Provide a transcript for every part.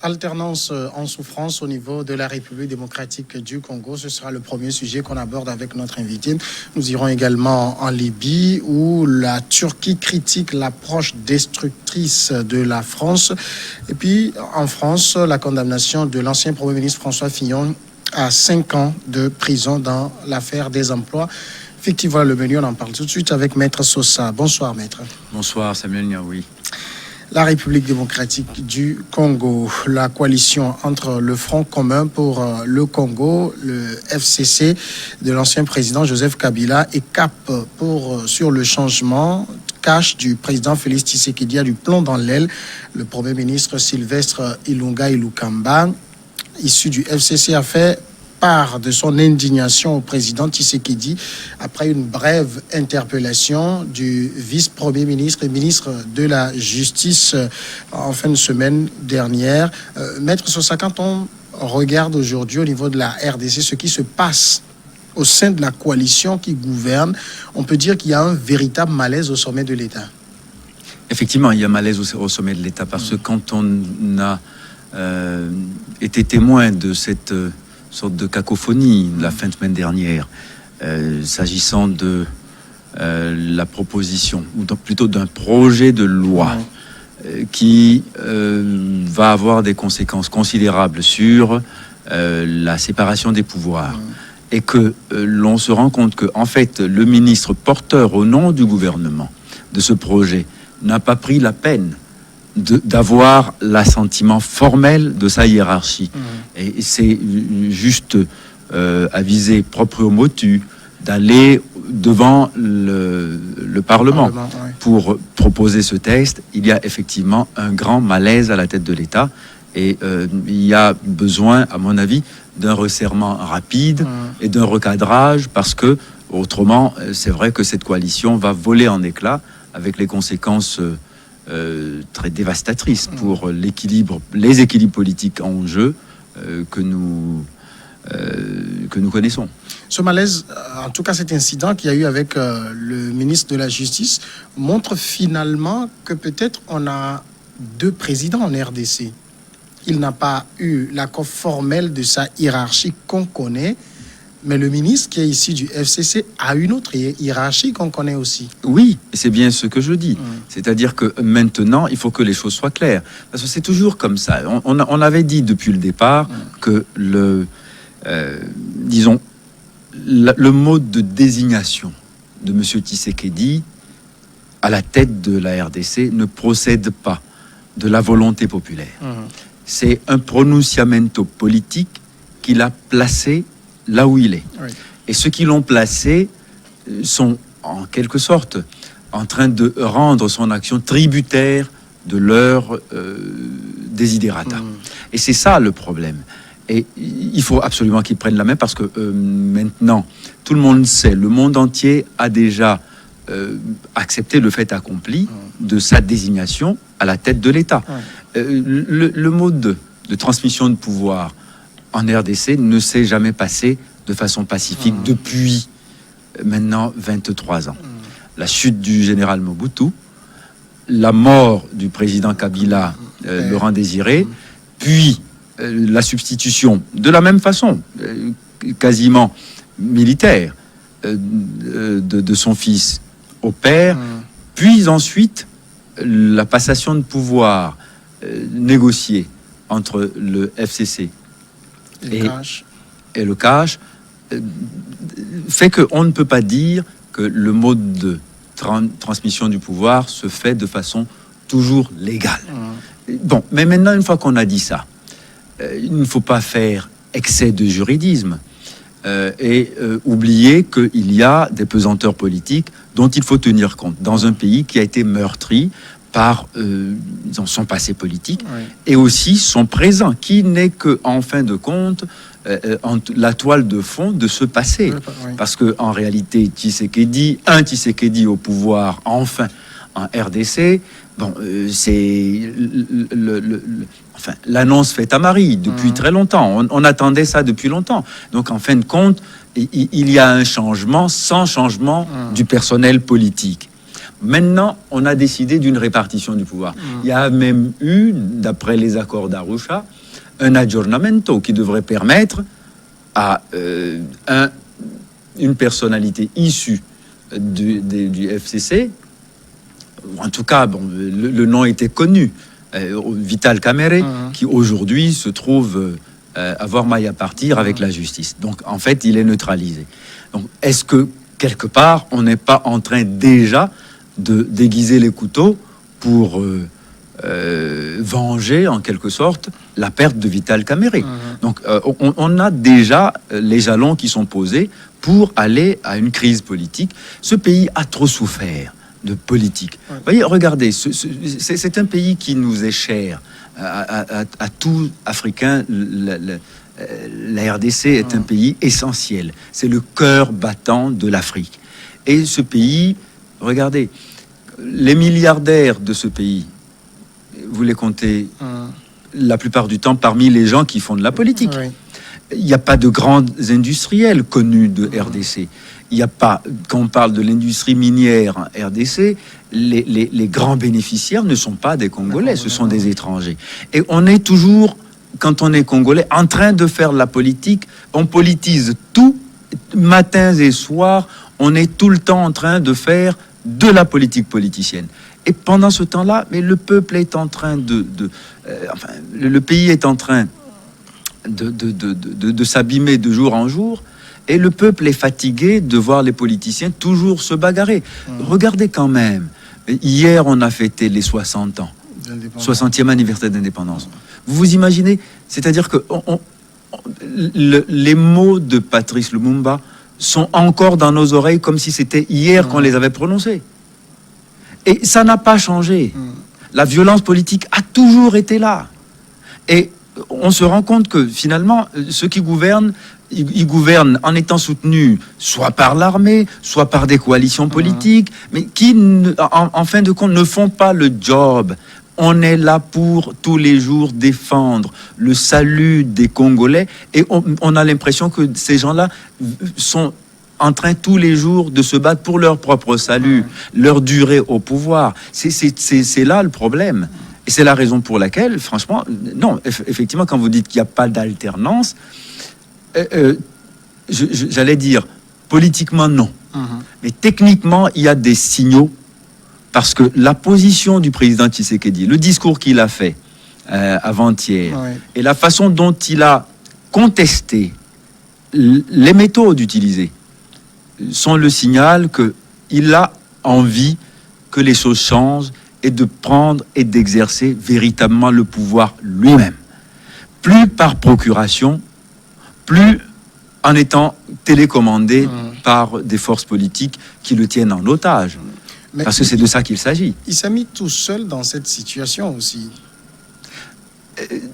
Alternance en souffrance au niveau de la République démocratique du Congo. Ce sera le premier sujet qu'on aborde avec notre invité. Nous irons également en Libye où la Turquie critique l'approche destructrice de la France. Et puis en France, la condamnation de l'ancien Premier ministre François Fillon à 5 ans de prison dans l'affaire des emplois. Effectivement, le menu, on en parle tout de suite avec Maître Sosa. Bonsoir, Maître. Bonsoir, Samuel Niaoui. La République démocratique du Congo, la coalition entre le Front commun pour le Congo, le FCC de l'ancien président Joseph Kabila et CAP sur le changement, cache du président Félix Tshisekedi a du plomb dans l'aile. Le Premier ministre Sylvestre Ilunga Ilukamba, issu du FCC, a fait part de son indignation au président Tshisekedi après une brève interpellation du vice-premier ministre et ministre de la Justice en fin de semaine dernière. Maître Sosa, quand on regarde aujourd'hui au niveau de la RDC ce qui se passe au sein de la coalition qui gouverne, on peut dire qu'il y a un véritable malaise au sommet de l'État. Effectivement, il y a malaise au sommet de l'État parce que quand on a été témoin de cette sorte de cacophonie de la fin de semaine dernière, s'agissant de la proposition, ou plutôt d'un projet de loi qui va avoir des conséquences considérables sur la séparation des pouvoirs, et que l'on se rend compte que, en fait, le ministre porteur au nom du gouvernement de ce projet n'a pas pris la peine d'avoir l'assentiment formel de sa hiérarchie. Et c'est juste avisé proprio motu d'aller devant le Parlement pour proposer ce texte. Il y a effectivement un grand malaise à la tête de l'État et il y a besoin, à mon avis, d'un resserrement rapide et d'un recadrage parce que autrement, c'est vrai que cette coalition va voler en éclats avec les conséquences très dévastatrice pour les équilibres politiques en jeu que nous connaissons. Ce malaise, en tout cas cet incident qu'il y a eu avec le ministre de la Justice, montre finalement que peut-être on a deux présidents en RDC. Il n'a pas eu l'accord formel de sa hiérarchie qu'on connaît, mais le ministre qui est ici du FCC a une autre hiérarchie qu'on connaît aussi. Oui, c'est bien ce que je dis. C'est-à-dire que maintenant, il faut que les choses soient claires. Parce que c'est toujours comme ça. On avait dit depuis le départ que le mode de désignation de M. Tshisekedi à la tête de la RDC ne procède pas de la volonté populaire. C'est un pronunciamento politique qu'il a placé là où il est. Et ceux qui l'ont placé sont en quelque sorte en train de rendre son action tributaire de leur desiderata. Et c'est ça le problème. Et il faut absolument qu'ils prennent la main parce que maintenant, tout le monde sait, le monde entier a déjà accepté le fait accompli de sa désignation à la tête de l'État. Le mode de transmission de pouvoir en RDC ne s'est jamais passé de façon pacifique depuis maintenant 23 ans. La chute du général Mobutu, la mort du président Kabila, Laurent Désiré, puis la substitution, de la même façon, quasiment militaire, de son fils au père, puis ensuite la passation de pouvoir négociée entre le FCC et le CACH fait qu'on ne peut pas dire que le mode de transmission du pouvoir se fait de façon toujours légale. Bon, mais maintenant, une fois qu'on a dit ça, il ne faut pas faire excès de juridisme et oublier qu'il y a des pesanteurs politiques dont il faut tenir compte dans un pays qui a été meurtri par son passé politique et aussi son présent, qui n'est que, en fin de compte, la toile de fond de ce passé. Parce que en réalité, Tshisekedi au pouvoir, enfin, en RDC, bon, c'est l'annonce faite à Marie depuis très longtemps. On attendait ça depuis longtemps. Donc, en fin de compte, il y a un changement sans changement du personnel politique. Maintenant, on a décidé d'une répartition du pouvoir. Il y a même eu, d'après les accords d'Arusha, un aggiornamento qui devrait permettre à une personnalité issue du FCC, en tout cas, bon, le nom était connu, Vital Kamerhe, qui aujourd'hui se trouve avoir maille à partir avec la justice. Donc, en fait, il est neutralisé. Donc, est-ce que, quelque part, on n'est pas en train déjà de déguiser les couteaux pour venger, en quelque sorte, la perte de Vital Kamerhe? Donc, on a déjà les jalons qui sont posés pour aller à une crise politique. Ce pays a trop souffert de politique. Vous voyez, regardez, c'est un pays qui nous est cher à tout Africain. La RDC est un pays essentiel. C'est le cœur battant de l'Afrique. Et ce pays, regardez, les milliardaires de ce pays, vous les comptez la plupart du temps parmi les gens qui font de la politique. Il n'y a pas de grands industriels connus de RDC. Il n'y a pas, quand on parle de l'industrie minière en RDC, les grands bénéficiaires ne sont pas des Congolais, ce sont des étrangers. Et on est toujours, quand on est Congolais, en train de faire la politique. On politise tout, matins et soirs. On est tout le temps en train de faire de la politique politicienne. Et pendant ce temps-là, mais le peuple est en train le pays est en train de s'abîmer de jour en jour, et le peuple est fatigué de voir les politiciens toujours se bagarrer. Regardez quand même, hier on a fêté les 60 ans, 60e anniversaire d'indépendance. Vous vous imaginez, c'est-à-dire que les mots de Patrice Lumumba sont encore dans nos oreilles comme si c'était hier qu'on les avait prononcés. Et ça n'a pas changé. La violence politique a toujours été là. Et on se rend compte que finalement, ceux qui gouvernent, ils gouvernent en étant soutenus soit par l'armée, soit par des coalitions politiques, mais qui, en fin de compte, ne font pas le job. On est là pour tous les jours défendre le salut des Congolais, et on a l'impression que ces gens-là sont en train tous les jours de se battre pour leur propre salut, leur durée au pouvoir. C'est là le problème. Et c'est la raison pour laquelle, franchement, non, effectivement, quand vous dites qu'il n'y a pas d'alternance, j'allais dire, politiquement, non. Mais techniquement, il y a des signaux, parce que la position du président Tshisekedi, le discours qu'il a fait avant-hier, et la façon dont il a contesté les méthodes utilisées, sont le signal qu'il a envie que les choses changent et de prendre et d'exercer véritablement le pouvoir lui-même. Plus par procuration, plus en étant télécommandé par des forces politiques qui le tiennent en otage. Mais parce que c'est de ça qu'il s'agit. Il s'est mis tout seul dans cette situation aussi.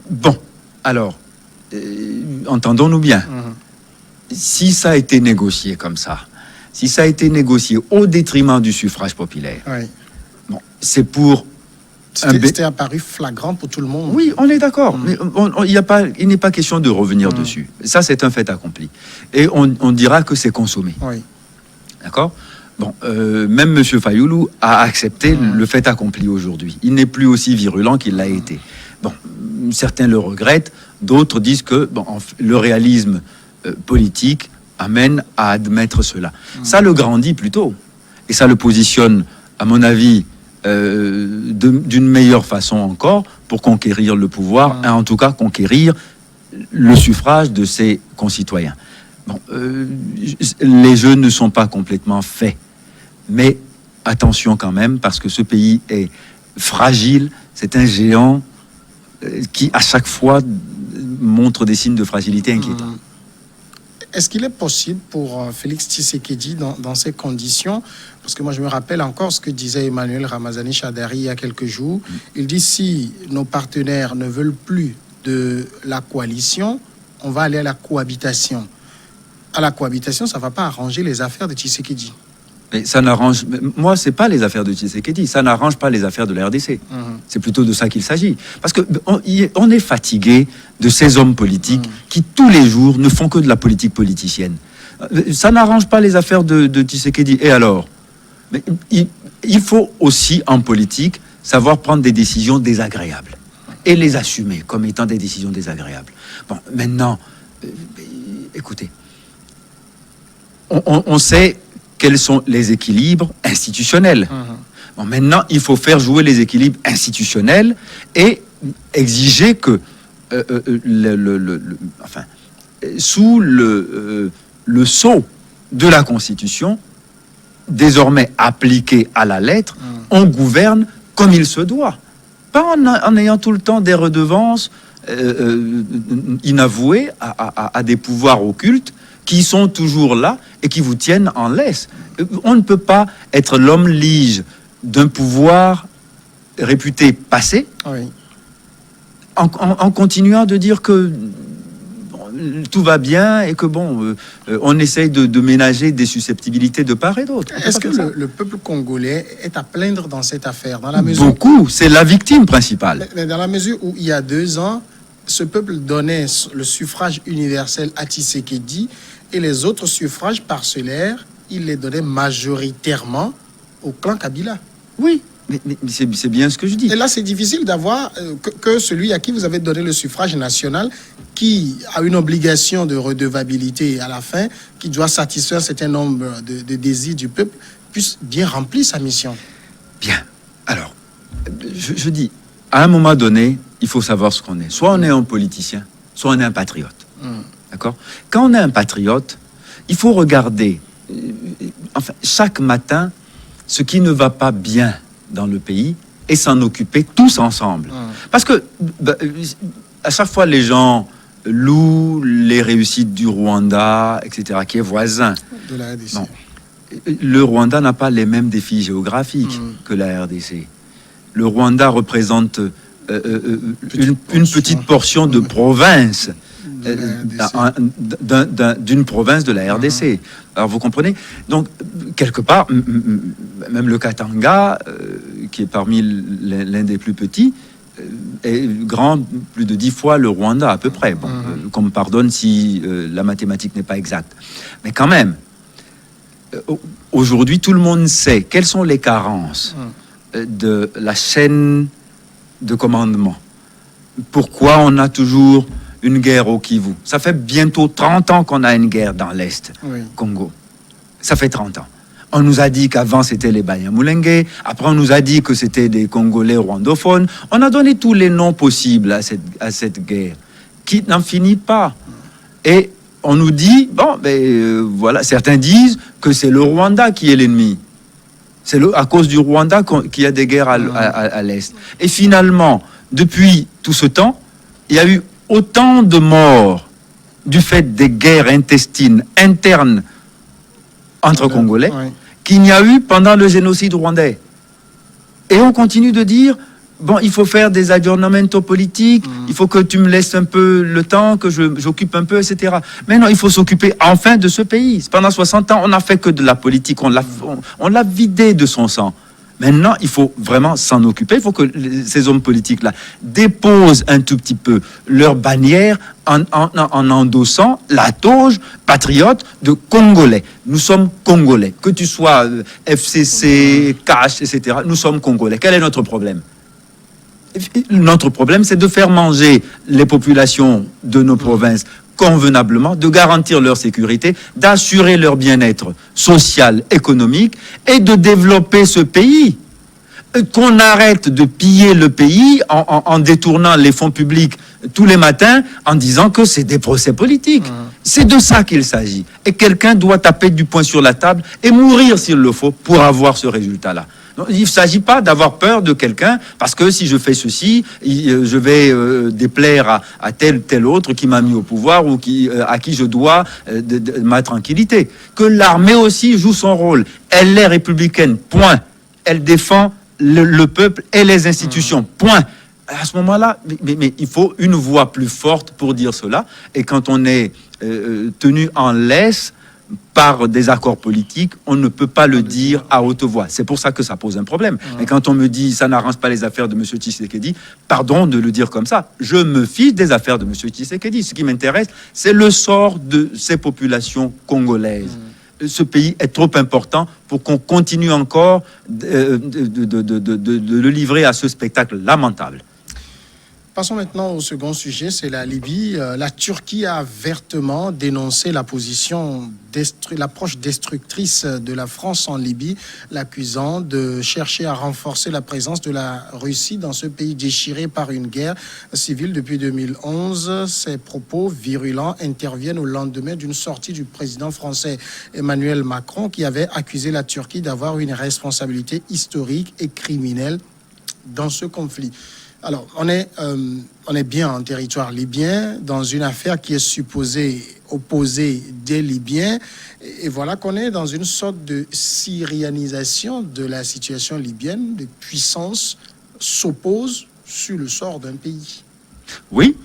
Bon, alors, entendons-nous bien. Si ça a été négocié comme ça, si ça a été négocié au détriment du suffrage populaire, bon, c'est pour... C'était apparu flagrant pour tout le monde. Oui, on est d'accord. Mais il n'est pas question de revenir dessus. Ça, c'est un fait accompli. Et on dira que c'est consommé. D'accord ? Bon, même M. Fayoulou a accepté le fait accompli aujourd'hui. Il n'est plus aussi virulent qu'il l'a été. Bon, certains le regrettent, d'autres disent que le réalisme politique amène à admettre cela. Ça le grandit plutôt. Et ça le positionne, à mon avis, d'une meilleure façon encore pour conquérir le pouvoir, et en tout cas conquérir le suffrage de ses concitoyens. Bon, les jeux ne sont pas complètement faits. Mais attention quand même, parce que ce pays est fragile. C'est un géant qui, à chaque fois, montre des signes de fragilité inquiétants. Est-ce qu'il est possible pour Félix Tshisekedi, dans ces conditions, parce que moi je me rappelle encore ce que disait Emmanuel Ramazani Shadari il y a quelques jours, il dit si nos partenaires ne veulent plus de la coalition, on va aller à la cohabitation. À la cohabitation, ça ne va pas arranger les affaires de Tshisekedi. Mais ça n'arrange... Moi, c'est pas les affaires de Tshisekedi. Ça n'arrange pas les affaires de la RDC. C'est plutôt de ça qu'il s'agit. Parce que on est fatigué de ces hommes politiques qui, tous les jours, ne font que de la politique politicienne. Ça n'arrange pas les affaires de Tshisekedi. Et alors ? Mais il faut aussi, en politique, savoir prendre des décisions désagréables et les assumer comme étant des décisions désagréables. Bon, maintenant, écoutez, on sait quels sont les équilibres institutionnels. Bon, maintenant, il faut faire jouer les équilibres institutionnels et exiger que, sous le sceau de la Constitution, désormais appliqué à la lettre, on gouverne comme il se doit. Pas en ayant tout le temps des redevances inavouées à des pouvoirs occultes qui sont toujours là et qui vous tiennent en laisse. On ne peut pas être l'homme lige d'un pouvoir réputé passé, Oui. en continuant de dire que tout va bien et que on essaye de ménager des susceptibilités de part et d'autre. Est-ce que le peuple congolais est à plaindre dans cette affaire, dans la mesure Beaucoup, c'est la victime principale. mais dans la mesure où il y a 2 ans, ce peuple donnait le suffrage universel à Tshisekedi et les autres suffrages parcellaires, il les donnait majoritairement au clan Kabila. Oui, mais c'est bien ce que je dis. Et là, c'est difficile d'avoir que celui à qui vous avez donné le suffrage national, qui a une obligation de redevabilité à la fin, qui doit satisfaire un certain nombre de désirs du peuple, puisse bien remplir sa mission. Bien. Alors, je dis, à un moment donné, il faut savoir ce qu'on est. Soit on est un politicien, soit on est un patriote. D'accord ? Quand on est un patriote, il faut regarder, chaque matin, ce qui ne va pas bien dans le pays et s'en occuper tous ensemble. Parce que à chaque fois, les gens louent les réussites du Rwanda, etc., qui est voisin. De la RDC. Non. Le Rwanda n'a pas les mêmes défis géographiques que la RDC. Le Rwanda représente une petite portion de province, d'une province de la RDC. Alors vous comprenez ? Donc, quelque part, même le Katanga, qui est parmi l'un des plus petits, est grand plus de 10 fois le Rwanda à peu près. Bon, qu'on me pardonne si la mathématique n'est pas exacte. Mais quand même, aujourd'hui, tout le monde sait quelles sont les carences de la chaîne de commandement. Pourquoi on a toujours une guerre au Kivu? Ça fait bientôt 30 ans qu'on a une guerre dans l'Est, Congo. Ça fait 30 ans. On nous a dit qu'avant c'était les Banyamulenge, après on nous a dit que c'était des Congolais rwandophones. On a donné tous les noms possibles à cette guerre, qui n'en finit pas. Et on nous dit, voilà, certains disent que c'est le Rwanda qui est l'ennemi. C'est à cause du Rwanda qu'il y a des guerres à l'Est. Et finalement, depuis tout ce temps, il y a eu autant de morts du fait des guerres intestines, internes, entre Congolais, qu'il n'y a eu pendant le génocide rwandais. Et on continue de dire, il faut faire des aggiornamento politiques, il faut que tu me laisses un peu le temps, que j'occupe un peu, etc. Mais non, il faut s'occuper enfin de ce pays. Pendant 60 ans, on n'a fait que de la politique, on l'a vidé de son sang. Maintenant, il faut vraiment s'en occuper. Il faut que ces hommes politiques-là déposent un tout petit peu leur bannière en endossant la toge patriote de Congolais. Nous sommes Congolais. Que tu sois FCC, Cash, etc., nous sommes Congolais. Quel est notre problème ? Notre problème, c'est de faire manger les populations de nos provinces convenablement, de garantir leur sécurité, d'assurer leur bien-être social, économique et de développer ce pays. Qu'on arrête de piller le pays en détournant les fonds publics tous les matins en disant que c'est des procès politiques. C'est de ça qu'il s'agit. Et quelqu'un doit taper du poing sur la table et mourir s'il le faut pour avoir ce résultat-là. Il ne s'agit pas d'avoir peur de quelqu'un parce que si je fais ceci, je vais déplaire à tel autre qui m'a mis au pouvoir ou à qui je dois ma tranquillité. Que l'armée aussi joue son rôle. Elle est républicaine, point. Elle défend le peuple et les institutions, point. À ce moment-là, mais il faut une voix plus forte pour dire cela. Et quand on est tenu en laisse par des accords politiques, on ne peut pas le dire à haute voix. C'est pour ça que ça pose un problème. Et quand on me dit ça n'arrange pas les affaires de M. Tshisekedi, pardon de le dire comme ça, je me fiche des affaires de M. Tshisekedi. Ce qui m'intéresse, c'est le sort de ces populations congolaises. ce pays est trop important pour qu'on continue encore de le livrer à ce spectacle lamentable. Passons maintenant au second sujet, c'est la Libye. La Turquie a vertement dénoncé l'approche destructrice de la France en Libye, l'accusant de chercher à renforcer la présence de la Russie dans ce pays déchiré par une guerre civile depuis 2011. Ces propos virulents interviennent au lendemain d'une sortie du président français Emmanuel Macron qui avait accusé la Turquie d'avoir une responsabilité historique et criminelle dans ce conflit. Alors, on est bien en territoire libyen, dans une affaire qui est supposée opposer des Libyens. Et voilà qu'on est dans une sorte de syrianisation de la situation libyenne. Des puissances s'opposent sur le sort d'un pays. Oui,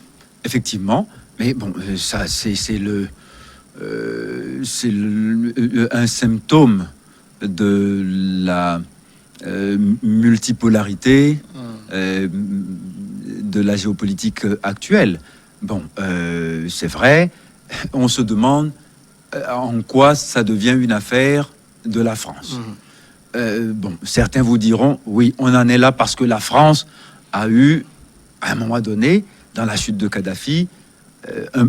effectivement. Mais bon, ça, c'est un symptôme de la multipolarité de la géopolitique actuelle. Bon, c'est vrai, on se demande en quoi ça devient une affaire de la France. Bon, certains vous diront, oui, on en est là parce que la France a eu, à un moment donné, dans la chute de Kadhafi,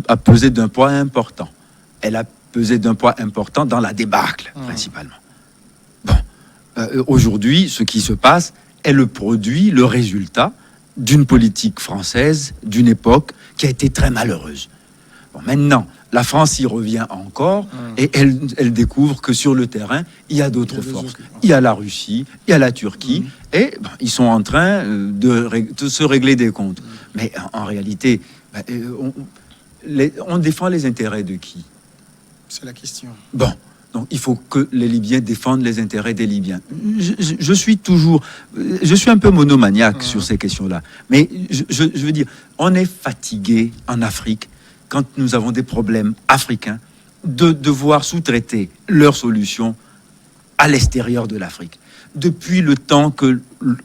a pesé d'un poids important. Elle a pesé d'un poids important dans la débâcle, principalement. Bon, aujourd'hui, ce qui se passe est le produit, le résultat d'une politique française, d'une époque qui a été très malheureuse. Bon, maintenant, la France y revient encore et elle découvre que sur le terrain, il y a d'autres forces. Il y a la Russie, il y a la Turquie et ils sont en train de se régler des comptes. Mais en réalité, on défend les intérêts de qui? C'est la question. Bon. Donc, il faut que les Libyens défendent les intérêts des Libyens. Je suis un peu monomaniaque sur ces questions-là. Mais je veux dire, on est fatigué en Afrique, quand nous avons des problèmes africains, de devoir sous-traiter leurs solutions à l'extérieur de l'Afrique. Depuis le temps que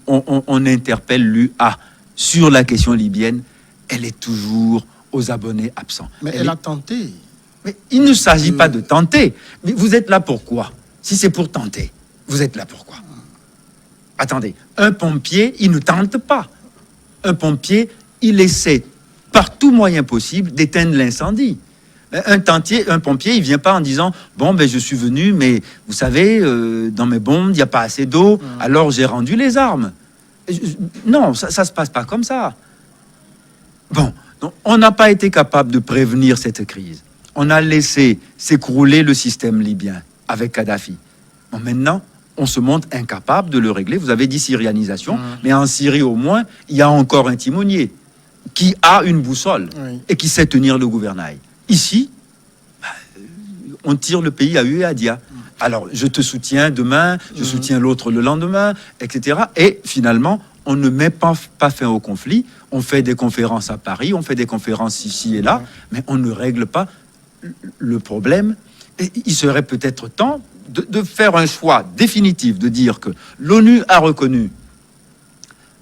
on interpelle l'UA sur la question libyenne, elle est toujours aux abonnés absents. Mais elle a tenté. Mais il ne s'agit pas de tenter. Mais vous êtes là pour quoi? Si c'est pour tenter, vous êtes là pour quoi? Attendez, un pompier, il ne tente pas. Un pompier, il essaie par tout moyen possible d'éteindre l'incendie. Un pompier, il vient pas en disant « Bon, ben, je suis venu, mais vous savez, dans mes bombes, il n'y a pas assez d'eau, alors j'ai rendu les armes. » Non, ça se passe pas comme ça. Bon, donc, on n'a pas été capable de prévenir cette crise. On a laissé s'écrouler le système libyen avec Kadhafi. Bon, maintenant, on se montre incapable de le régler. Vous avez dit syrianisation, mais en Syrie au moins, il y a encore un timonier qui a une boussole et qui sait tenir le gouvernail. Ici, on tire le pays à huée et à dia. Alors, je te soutiens demain, je soutiens l'autre le lendemain, etc. Et finalement, on ne met pas fin au conflit. On fait des conférences à Paris, on fait des conférences ici et là, mais on ne règle pas le problème. Et il serait peut-être temps de faire un choix définitif, de dire que l'ONU a reconnu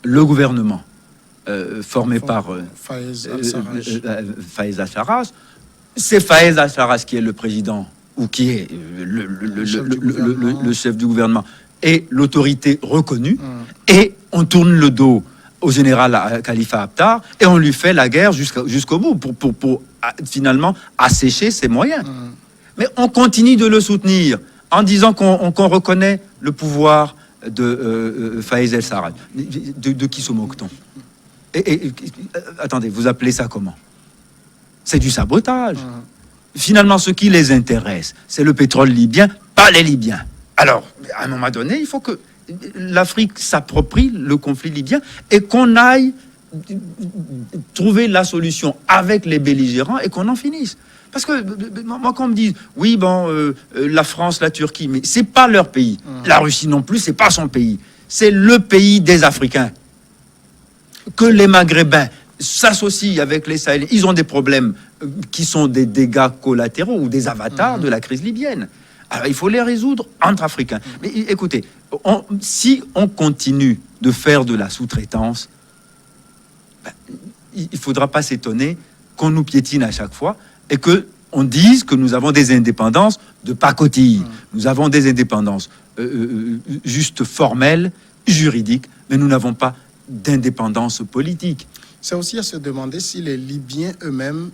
le gouvernement formé par Fayez al-Sarraj. C'est Fayez al-Sarraj qui est le président ou qui est le chef du gouvernement et l'autorité reconnue. Et on tourne le dos au général Khalifa Haftar et on lui fait la guerre jusqu'au bout pour finalement assécher ses moyens. Mais on continue de le soutenir en disant qu'on reconnaît le pouvoir de Fayez al-Sarraj. De qui se moque-t-on? Attendez, vous appelez ça comment? C'est du sabotage. Finalement, ce qui les intéresse, c'est le pétrole libyen, pas les Libyens. Alors, à un moment donné, il faut que l'Afrique s'approprie le conflit libyen et qu'on aille trouver la solution avec les belligérants et qu'on en finisse. Parce que moi, quand on me dit, oui, bon, la France, la Turquie, mais c'est pas leur pays. La Russie non plus, c'est pas son pays. C'est le pays des Africains. Que les Maghrébins s'associent avec les Sahéliens. Ils ont des problèmes qui sont des dégâts collatéraux ou des avatars de la crise libyenne. Alors, il faut les résoudre entre Africains. Mais écoutez, si on continue de faire de la sous-traitance, il ne faudra pas s'étonner qu'on nous piétine à chaque fois et que on dise que nous avons des indépendances de pacotille. Nous avons des indépendances juste formelles, juridiques, mais nous n'avons pas d'indépendance politique. C'est aussi à se demander si les Libyens eux-mêmes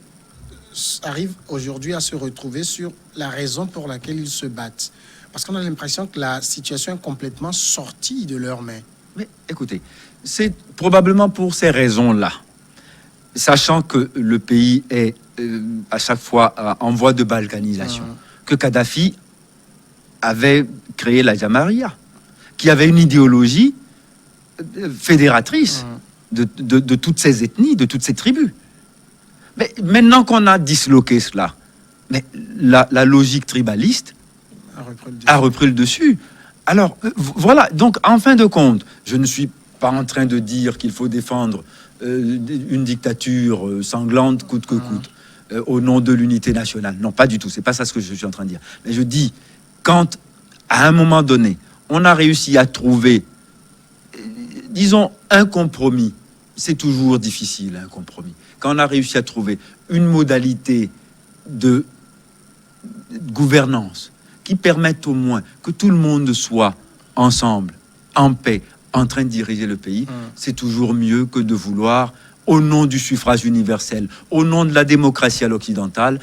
arrivent aujourd'hui à se retrouver sur la raison pour laquelle ils se battent. Parce qu'on a l'impression que la situation est complètement sortie de leurs mains. Mais écoutez, c'est probablement pour ces raisons-là, sachant que le pays est à chaque fois en voie de balkanisation, que Kadhafi avait créé la Jamaria, qui avait une idéologie fédératrice de toutes ces ethnies, de toutes ces tribus. Mais maintenant qu'on a disloqué cela, mais la logique tribaliste a repris le dessus. Alors, voilà. Donc, en fin de compte, je ne suis pas en train de dire qu'il faut défendre une dictature sanglante coûte que coûte au nom de l'unité nationale. Non, pas du tout. C'est pas ça ce que je suis en train de dire. Mais je dis, quand, à un moment donné, on a réussi à trouver, disons, un compromis, c'est toujours difficile, un compromis. Quand on a réussi à trouver une modalité de gouvernance qui permette au moins que tout le monde soit ensemble, en paix, en train de diriger le pays, c'est toujours mieux que de vouloir, au nom du suffrage universel, au nom de la démocratie à l'occidentale,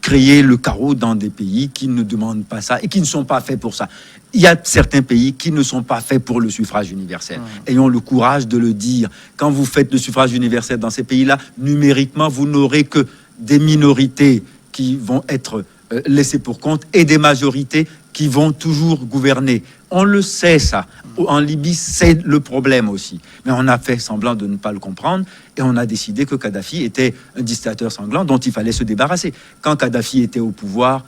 créer le chaos dans des pays qui ne demandent pas ça et qui ne sont pas faits pour ça. Il y a certains pays qui ne sont pas faits pour le suffrage universel. Ayons le courage de le dire. Quand vous faites le suffrage universel dans ces pays-là, numériquement, vous n'aurez que des minorités qui vont être laissées pour compte et des majorités qui vont toujours gouverner. On le sait, ça. En Libye, c'est le problème aussi. Mais on a fait semblant de ne pas le comprendre et on a décidé que Kadhafi était un dictateur sanglant dont il fallait se débarrasser. Quand Kadhafi était au pouvoir,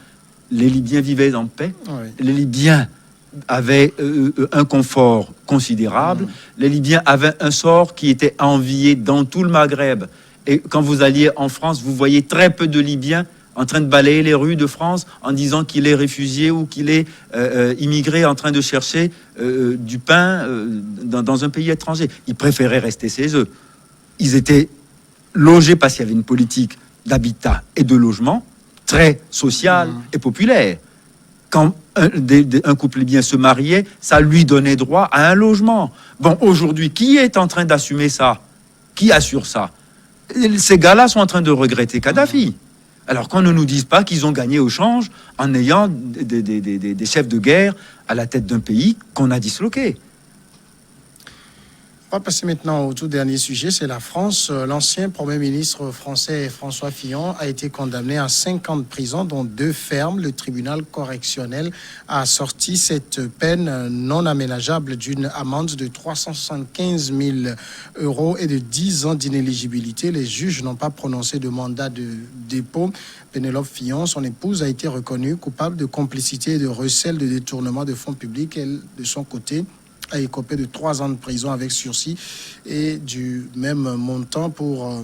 les Libyens vivaient en paix. Oui. Les Libyens avaient un confort considérable. Les Libyens avaient un sort qui était envié dans tout le Maghreb. Et quand vous alliez en France, vous voyez très peu de Libyens en train de balayer les rues de France en disant qu'il est réfugié ou qu'il est immigré en train de chercher du pain dans un pays étranger. Ils préféraient rester chez eux. Ils étaient logés parce qu'il y avait une politique d'habitat et de logement très sociale et populaire. Quand un couple libyen se mariait, ça lui donnait droit à un logement. Bon, aujourd'hui, qui est en train d'assumer ça? Qui assure ça? Ces gars-là sont en train de regretter Kadhafi. Alors qu'on ne nous dise pas qu'ils ont gagné au change en ayant des chefs de guerre à la tête d'un pays qu'on a disloqué. On va passer maintenant au tout dernier sujet, c'est la France. L'ancien Premier ministre français François Fillon a été condamné à 5 ans de prison, dont 2 fermes. Le tribunal correctionnel a sorti cette peine non aménageable d'une amende de 375 000 € et de 10 ans d'inéligibilité. Les juges n'ont pas prononcé de mandat de dépôt. Pénélope Fillon, son épouse, a été reconnue coupable de complicité et de recel de détournement de fonds publics. Elle, de son côté, a écopé de 3 ans de prison avec sursis et du même montant pour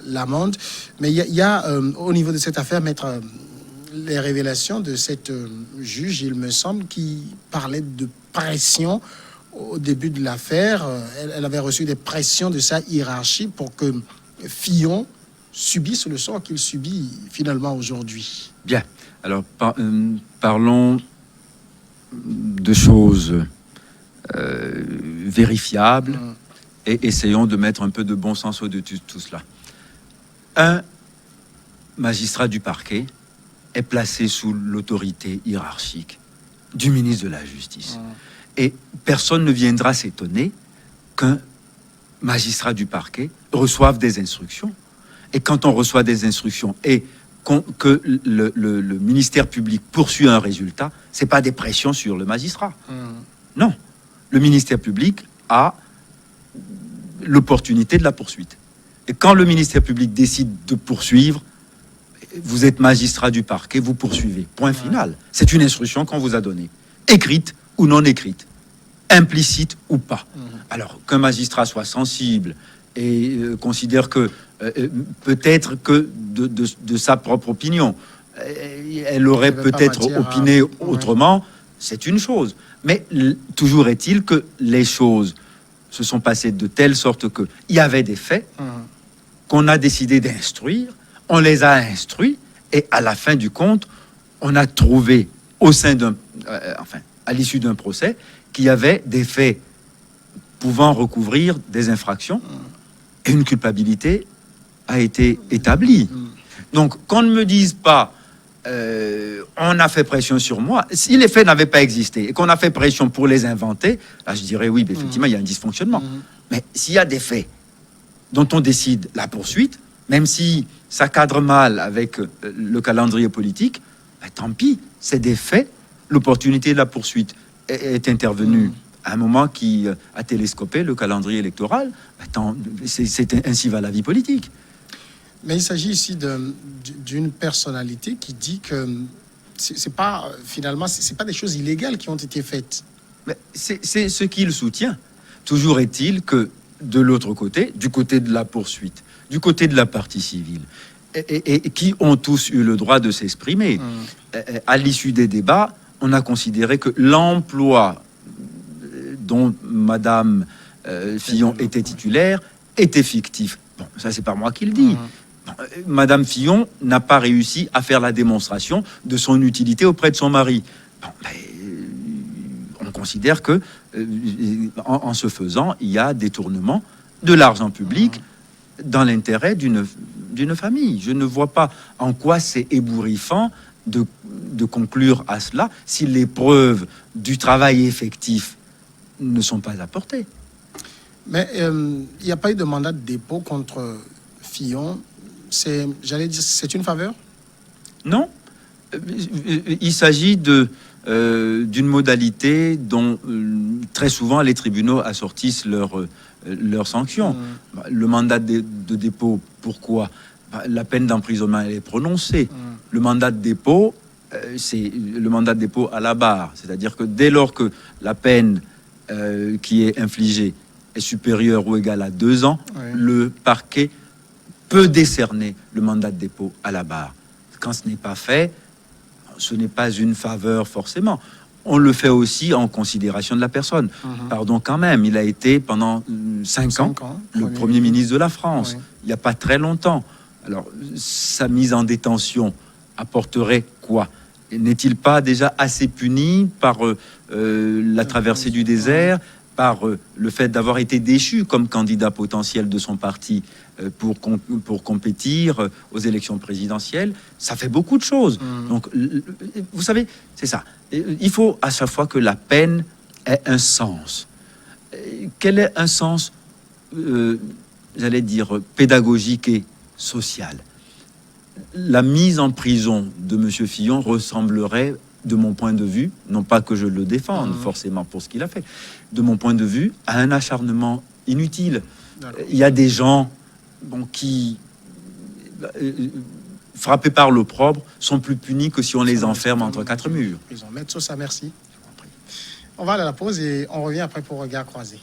l'amende. Mais il y a au niveau de cette affaire, maître, les révélations de cette juge, il me semble, qui parlait de pression au début de l'affaire. Elle avait reçu des pressions de sa hiérarchie pour que Fillon subisse le sort qu'il subit finalement aujourd'hui. Bien. Alors, parlons de choses vérifiables et essayons de mettre un peu de bon sens au-dessus de tout cela. Un magistrat du parquet est placé sous l'autorité hiérarchique du ministre de la Justice. Et personne ne viendra s'étonner qu'un magistrat du parquet reçoive des instructions. Et quand on reçoit des instructions et que le ministère public poursuit un résultat, c'est pas des pressions sur le magistrat. Non. Le ministère public a l'opportunité de la poursuite. Et quand le ministère public décide de poursuivre, vous êtes magistrat du parquet, vous poursuivez. Point final. C'est une instruction qu'on vous a donnée. Écrite ou non écrite. Implicite ou pas. Alors, qu'un magistrat soit sensible et considère que peut-être que de sa propre opinion, elle aurait peut-être opiné autrement, c'est une chose. Mais toujours est-il que les choses se sont passées de telle sorte qu'il y avait des faits qu'on a décidé d'instruire, on les a instruits, Et à la fin du compte, on a trouvé au sein à l'issue d'un procès, qu'il y avait des faits pouvant recouvrir des infractions et une culpabilité a été établie. Donc, qu'on ne me dise pas on a fait pression sur moi. Si les faits n'avaient pas existé et qu'on a fait pression pour les inventer, là, je dirais oui, effectivement, il y a un dysfonctionnement. Mais s'il y a des faits dont on décide la poursuite, même si ça cadre mal avec le calendrier politique, ben, tant pis, c'est des faits. L'opportunité de la poursuite est intervenue à un moment qui a télescopé le calendrier électoral. Ben, ainsi va la vie politique. Mais il s'agit ici d'une personnalité qui dit que c'est pas des choses illégales qui ont été faites. C'est ce qu'il soutient. Toujours est-il que de l'autre côté, du côté de la poursuite, du côté de la partie civile, et qui ont tous eu le droit de s'exprimer, à l'issue des débats, on a considéré que l'emploi dont Madame Fillon était titulaire était fictif. Bon, ça c'est pas moi qui le dis. Madame Fillon n'a pas réussi à faire la démonstration de son utilité auprès de son mari. Bon, on considère que, en ce faisant, il y a détournement de l'argent public dans l'intérêt d'une famille. Je ne vois pas en quoi c'est ébouriffant de conclure à cela si les preuves du travail effectif ne sont pas apportées. Mais il n'y a pas eu de mandat de dépôt contre Fillon. J'allais dire, c'est une faveur? Non. Il s'agit d'une modalité dont très souvent les tribunaux assortissent leurs sanctions. Le mandat de dépôt, pourquoi? La peine d'emprisonnement elle est prononcée. Le mandat de dépôt, c'est le mandat de dépôt à la barre. C'est-à-dire que dès lors que la peine qui est infligée est supérieure ou égale à 2 ans, le parquet peut décerner le mandat de dépôt à la barre. Quand ce n'est pas fait, ce n'est pas une faveur forcément. On le fait aussi en considération de la personne. Pardon, quand même, il a été pendant 5 ans le Premier ministre de la France. Il n'y a pas très longtemps. Alors, sa mise en détention apporterait quoi? N'est-il pas déjà assez puni par la traversée du désert, par le fait d'avoir été déchu comme candidat potentiel de son parti pour compétir aux élections présidentielles? Ça fait beaucoup de choses. Donc, vous savez, c'est ça. Il faut à chaque fois que la peine ait un sens. Quel est un sens, j'allais dire, pédagogique et social? La mise en prison de M. Fillon ressemblerait, de mon point de vue, non pas que je le défende forcément pour ce qu'il a fait, de mon point de vue, à un acharnement inutile. Il y a des gens qui, frappés par l'opprobre, sont plus punis que si on les enferme entre 4 murs. Maître Sosa, merci. On va aller à la pause et on revient après pour Regard Croisé.